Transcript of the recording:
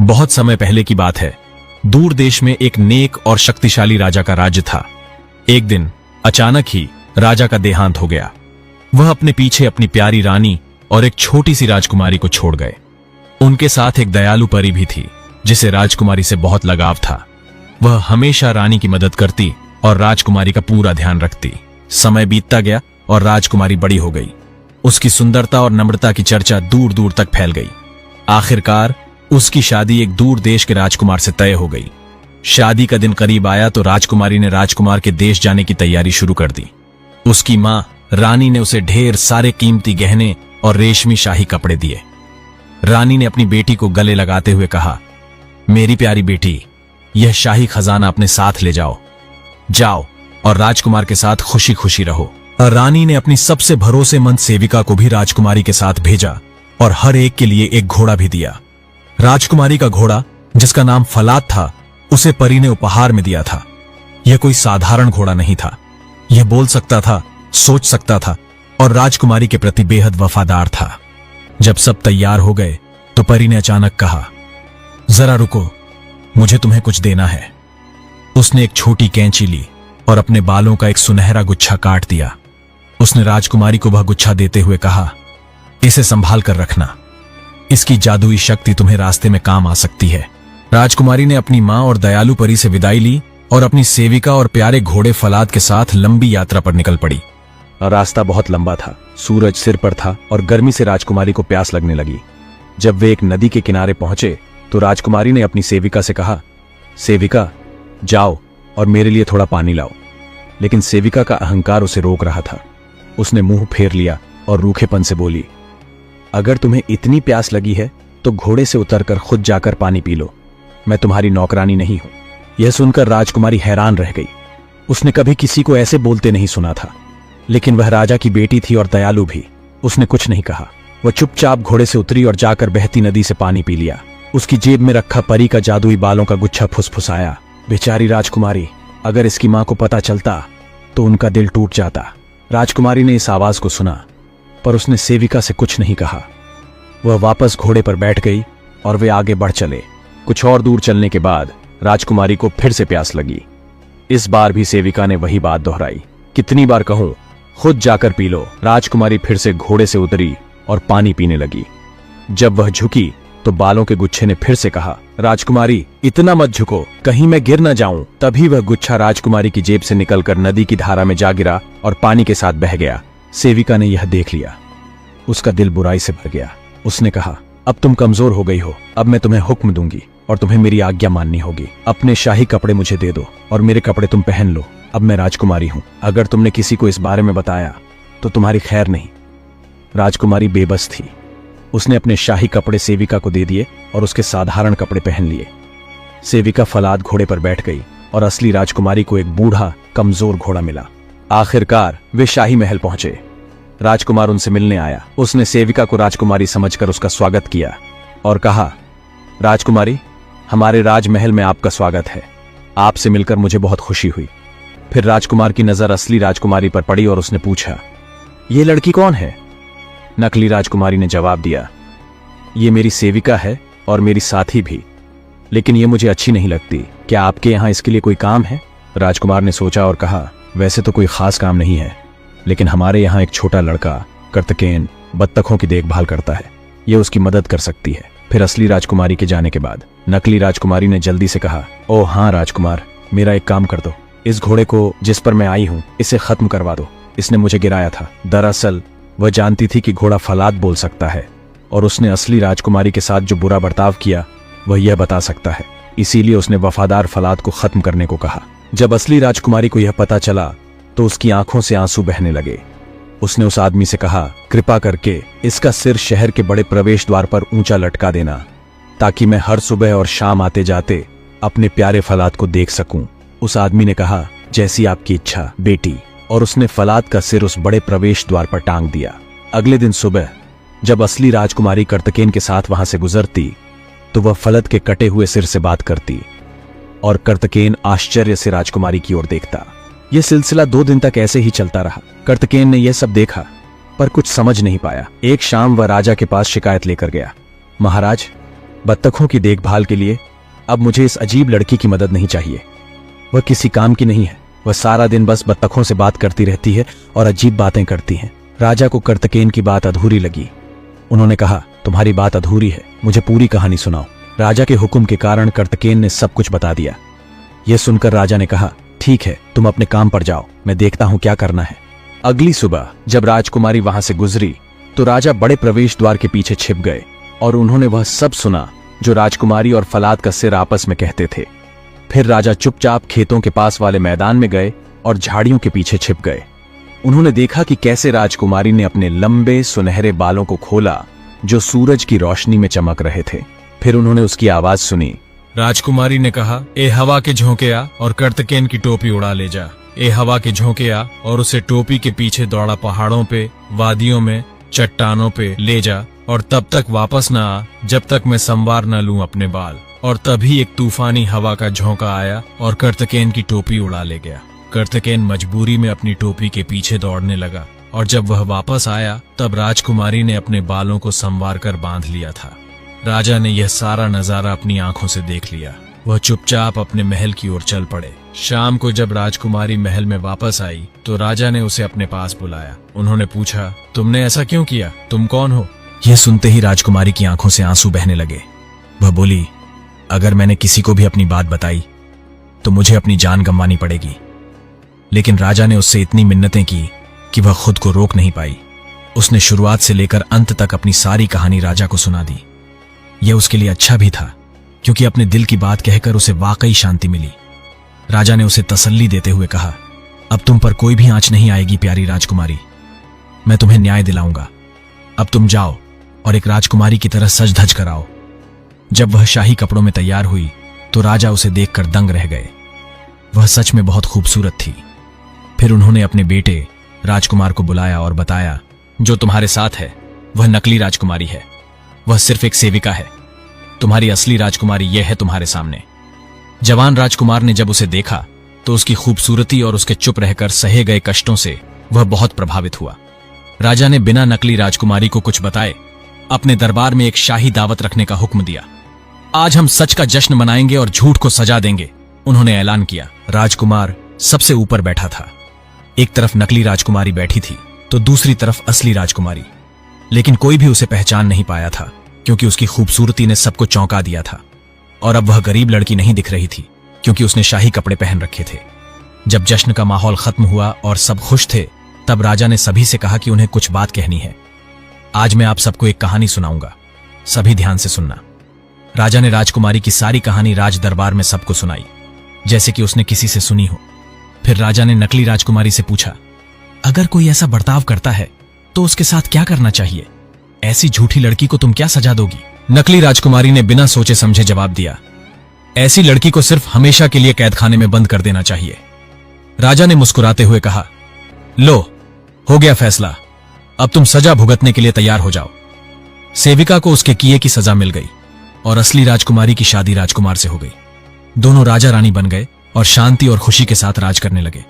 बहुत समय पहले की बात है। दूर देश में एक नेक और शक्तिशाली राजा का राज्य था। एक दिन अचानक ही राजा का देहांत हो गया। वह अपने पीछे अपनी प्यारी रानी और एक छोटी सी राजकुमारी को छोड़ गए। उनके साथ एक दयालु परी भी थी जिसे राजकुमारी से बहुत लगाव था। वह हमेशा रानी की मदद करती और राजकुमारी का पूरा ध्यान रखती। समय बीतता गया और राजकुमारी बड़ी हो गई। उसकी सुंदरता और नम्रता की चर्चा दूर दूर तक फैल गई। आखिरकार उसकी शादी एक दूर देश के राजकुमार से तय हो गई। शादी का दिन करीब आया तो राजकुमारी ने राजकुमार के देश जाने की तैयारी शुरू कर दी। उसकी मां रानी ने उसे ढेर सारे कीमती गहने और रेशमी शाही कपड़े दिए। रानी ने अपनी बेटी को गले लगाते हुए कहा, मेरी प्यारी बेटी, यह शाही खजाना अपने साथ ले जाओ। जाओ और राजकुमार के साथ खुशी खुशी रहो। रानी ने अपनी सबसे भरोसेमंद सेविका को भी राजकुमारी के साथ भेजा और हर एक के लिए एक घोड़ा भी दिया। राजकुमारी का घोड़ा, जिसका नाम फलाद था, उसे परी ने उपहार में दिया था। यह कोई साधारण घोड़ा नहीं था। यह बोल सकता था, सोच सकता था और राजकुमारी के प्रति बेहद वफादार था। जब सब तैयार हो गए तो परी ने अचानक कहा, जरा रुको, मुझे तुम्हें कुछ देना है। उसने एक छोटी कैंची ली और अपने बालों का एक सुनहरा गुच्छा काट दिया। उसने राजकुमारी को वह गुच्छा देते हुए कहा, इसे संभाल कर रखना। इसकी जादुई शक्ति तुम्हें रास्ते में काम आ सकती है। राजकुमारी ने अपनी मां और दयालु परी से विदाई ली और अपनी सेविका और प्यारे घोड़े फलाद के साथ लंबी यात्रा पर निकल पड़ी। रास्ता बहुत लंबा था, सूरज सिर पर था और गर्मी से राजकुमारी को प्यास लगने लगी। जब वे एक नदी के किनारे पहुंचे तो राजकुमारी ने अपनी सेविका से कहा, सेविका, जाओ और मेरे लिए थोड़ा पानी लाओ। लेकिन सेविका का अहंकार उसे रोक रहा था। उसने मुंह फेर लिया और रूखेपन से बोली, अगर तुम्हें इतनी प्यास लगी है तो घोड़े से उतरकर खुद जाकर पानी पी लो। मैं तुम्हारी नौकरानी नहीं हूं। यह सुनकर राजकुमारी हैरान रह गई। उसने कभी किसी को ऐसे बोलते नहीं सुना था, लेकिन वह राजा की बेटी थी और दयालु भी। उसने कुछ नहीं कहा। वह चुपचाप घोड़े से उतरी और जाकर बहती नदी से पानी पी लिया। उसकी जेब में रखा परी का जादुई बालों का गुच्छा फुसफुसाया। बेचारी राजकुमारी, अगर इसकी मां को पता चलता तो उनका दिल टूट जाता। राजकुमारी ने इस आवाज को सुना, पर उसने सेविका से कुछ नहीं कहा। वह वापस घोड़े पर बैठ गई और वे आगे बढ़ चले। कुछ और दूर चलने के बाद राजकुमारी को फिर से प्यास लगी। इस बार भी सेविका ने वही बात दोहराई, कितनी बार कहूं, खुद जाकर पी लो। राजकुमारी फिर से घोड़े से उतरी और पानी पीने लगी। जब वह झुकी तो बालों के गुच्छे ने फिर से कहा, राजकुमारी, इतना मत झुको, कहीं मैं गिर न जाऊं। तभी वह गुच्छा राजकुमारी की जेब से निकलकर नदी की धारा में जा गिरा और पानी के साथ बह गया। सेविका ने यह देख लिया। उसका दिल बुराई से भर गया। उसने कहा, अब तुम कमजोर हो गई हो। अब मैं तुम्हें हुक्म दूंगी और तुम्हें मेरी आज्ञा माननी होगी। अपने शाही कपड़े मुझे दे दो और मेरे कपड़े तुम पहन लो। अब मैं राजकुमारी हूं। अगर तुमने किसी को इस बारे में बताया तो तुम्हारी खैर नहीं। राजकुमारी बेबस थी। उसने अपने शाही कपड़े सेविका को दे दिए और उसके साधारण कपड़े पहन लिए। सेविका फलाद घोड़े पर बैठ गई और असली राजकुमारी को एक बूढ़ा कमजोर घोड़ा मिला। आखिरकार वे शाही महल पहुंचे। राजकुमार उनसे मिलने आया। उसने सेविका को राजकुमारी समझकर उसका स्वागत किया और कहा, राजकुमारी, हमारे राजमहल में आपका स्वागत है। आपसे मिलकर मुझे बहुत खुशी हुई। फिर राजकुमार की नजर असली राजकुमारी पर पड़ी और उसने पूछा, ये लड़की कौन है? नकली राजकुमारी ने जवाब दिया, ये मेरी सेविका है और मेरी साथी भी, लेकिन ये मुझे अच्छी नहीं लगती। क्या आपके यहाँ इसके लिए कोई काम है? राजकुमार ने सोचा और कहा, वैसे तो कोई खास काम नहीं है, लेकिन हमारे यहाँ एक छोटा लड़का कर्तकेन बत्तखों की देखभाल करता है। यह उसकी मदद कर सकती है। फिर असली राजकुमारी के जाने के बाद नकली राजकुमारी ने जल्दी से कहा, ओ हाँ राजकुमार, मेरा एक काम कर दो। इस घोड़े को जिस पर मैं आई हूँ इसे खत्म करवा दो। इसने मुझे गिराया था। दरअसल वह जानती थी कि घोड़ा फलाद बोल सकता है और उसने असली राजकुमारी के साथ जो बुरा बर्ताव किया वह यह बता सकता है। इसीलिए उसने वफादार फलाद को खत्म करने को कहा। जब असली राजकुमारी को यह पता चला तो उसकी आंखों से आंसू बहने लगे। उसने उस आदमी से कहा, कृपा करके इसका सिर शहर के बड़े प्रवेश द्वार पर ऊंचा लटका देना, ताकि मैं हर सुबह और शाम आते जाते अपने प्यारे फलाद को देख सकूं। उस आदमी ने कहा, जैसी आपकी इच्छा बेटी, और उसने फलाद का सिर उस बड़े प्रवेश द्वार पर टांग दिया। अगले दिन सुबह जब असली राजकुमारी कर्तकेन के साथ वहां से गुजरती तो वह फलद के कटे हुए सिर से बात करती और कर्तकेन आश्चर्य से राजकुमारी की ओर देखता। यह सिलसिला 2 दिन तक ऐसे ही चलता रहा। कर्तकेन ने यह सब देखा पर कुछ समझ नहीं पाया। एक शाम वह राजा के पास शिकायत लेकर गया, महाराज, बत्तखों की देखभाल के लिए अब मुझे इस अजीब लड़की की मदद नहीं चाहिए। वह किसी काम की नहीं है। वह सारा दिन बस बत्तखों से बात करती रहती है और अजीब बातें करती है। राजा को कर्तकेन की बात अधूरी लगी। उन्होंने कहा, तुम्हारी बात अधूरी है, मुझे पूरी कहानी सुनाओ। राजा के हुक्म के कारण कर्तकेन ने सब कुछ बता दिया। यह सुनकर राजा ने कहा, ठीक है, तुम अपने काम पर जाओ, मैं देखता हूं क्या करना है। अगली सुबह जब राजकुमारी वहां से गुजरी तो राजा बड़े प्रवेश द्वार के पीछे छिप गए और उन्होंने वह सब सुना जो राजकुमारी और फलाद का सिर आपस में कहते थे। फिर राजा चुपचाप खेतों के पास वाले मैदान में गए और झाड़ियों के पीछे छिप गए। उन्होंने देखा कि कैसे राजकुमारी ने अपने लंबे सुनहरे बालों को खोला जो सूरज की रोशनी में चमक रहे थे। फिर उन्होंने उसकी आवाज सुनी। राजकुमारी ने कहा, ए हवा के झोंके आ और कर्तकेन की टोपी उड़ा ले जा। ए हवा के झोंके आ और उसे टोपी के पीछे दौड़ा पहाड़ों पे, वादियों में, चट्टानों पे ले जा और तब तक वापस न आ जब तक मैं संवार न लूं अपने बाल। और तभी एक तूफानी हवा का झोंका आया और कर्तकेन की टोपी उड़ा ले गया। कर्तकेन मजबूरी में अपनी टोपी के पीछे दौड़ने लगा और जब वह वापस आया तब राजकुमारी ने अपने बालों को संवार कर बांध लिया था। राजा ने यह सारा नजारा अपनी आंखों से देख लिया। वह चुपचाप अपने महल की ओर चल पड़े। शाम को जब राजकुमारी महल में वापस आई तो राजा ने उसे अपने पास बुलाया। उन्होंने पूछा, तुमने ऐसा क्यों किया? तुम कौन हो? यह सुनते ही राजकुमारी की आंखों से आंसू बहने लगे। वह बोली, अगर मैंने किसी को भी अपनी बात बताई तो मुझे अपनी जान गंवानी पड़ेगी। लेकिन राजा ने उससे इतनी मिन्नतें की कि वह खुद को रोक नहीं पाई। उसने शुरुआत से लेकर अंत तक अपनी सारी कहानी राजा को सुना दी। यह उसके लिए अच्छा भी था क्योंकि अपने दिल की बात कहकर उसे वाकई शांति मिली। राजा ने उसे तसल्ली देते हुए कहा, अब तुम पर कोई भी आंच नहीं आएगी प्यारी राजकुमारी, मैं तुम्हें न्याय दिलाऊंगा। अब तुम जाओ और एक राजकुमारी की तरह सज धज कर आओ। जब वह शाही कपड़ों में तैयार हुई तो राजा उसे देखकर दंग रह गए। वह सच में बहुत खूबसूरत थी। फिर उन्होंने अपने बेटे राजकुमार को बुलाया और बताया, जो तुम्हारे साथ है वह नकली राजकुमारी है, वह सिर्फ एक सेविका है। तुम्हारी असली राजकुमारी यह है तुम्हारे सामने। जवान राजकुमार ने जब उसे देखा तो उसकी खूबसूरती और उसके चुप रहकर सहे गए कष्टों से वह बहुत प्रभावित हुआ। राजा ने बिना नकली राजकुमारी को कुछ बताए अपने दरबार में एक शाही दावत रखने का हुक्म दिया। आज हम सच का जश्न मनाएंगे और झूठ को सजा देंगे, उन्होंने ऐलान किया। राजकुमार सबसे ऊपर बैठा था। एक तरफ नकली राजकुमारी बैठी थी तो दूसरी तरफ असली राजकुमारी। लेकिन कोई भी उसे पहचान नहीं पाया था क्योंकि उसकी खूबसूरती ने सबको चौंका दिया था। और अब वह गरीब लड़की नहीं दिख रही थी क्योंकि उसने शाही कपड़े पहन रखे थे। जब जश्न का माहौल खत्म हुआ और सब खुश थे तब राजा ने सभी से कहा कि उन्हें कुछ बात कहनी है। आज मैं आप सबको एक कहानी सुनाऊंगा, सभी ध्यान से सुनना। राजा ने राजकुमारी की सारी कहानी राज दरबार में सबको सुनाई जैसे कि उसने किसी से सुनी हो। फिर राजा ने नकली राजकुमारी से पूछा, अगर कोई ऐसा बर्ताव करता है तो उसके साथ क्या करना चाहिए? ऐसी झूठी लड़की को तुम क्या सजा दोगी? नकली राजकुमारी ने बिना सोचे समझे जवाब दिया, ऐसी लड़की को सिर्फ हमेशा के लिए कैदखाने में बंद कर देना चाहिए। राजा ने मुस्कुराते हुए कहा, लो, हो गया फैसला, अब तुम सजा भुगतने के लिए तैयार हो जाओ। सेविका को उसके किए की सजा मिल गई और असली राजकुमारी की शादी राजकुमार से हो गई। दोनों राजा रानी बन गए और शांति और खुशी के साथ राज करने लगे।